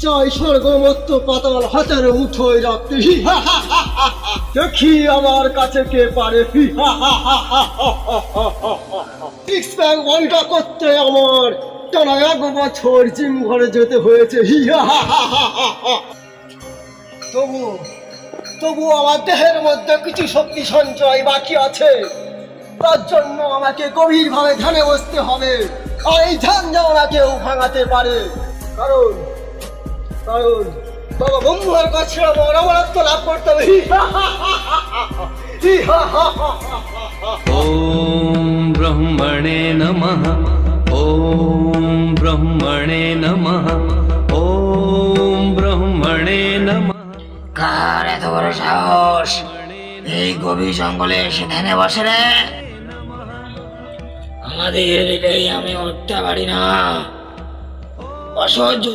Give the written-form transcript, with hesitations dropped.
চাই স্বর্গমত্ত পাতাল হাতের মুঠোয় রাখতে দেখি আমার কাছে কে পারে সিক্স প্যাক বলটা করতে আমার টানা 1 বছর জিম ঘরে যেতে হয়েছে তবু আমার দেহের মধ্যে কিছু শক্তি সঞ্চয় বাকি আছে। তার জন্য আমাকে গভীরভাবে ধ্যানে বসতে হবে, আর এই ধ্যান যেন না কেউ ভাঙাতে পারে। কারণ বাবা ব্রহ্মার কাছে আমার অমরত্ব লাভ করতে হবে। ওম ব্রহ্মণে নমঃ। ওম ব্রহ্মণে নমঃ। ওম ব্রহ্মণে নমঃ। কার এত বড় সাহস এই গভীর জঙ্গলে এসে ধ্যানে বসে রে? আমাদের এটাই আমি উঠতে পারি না, অসহ্য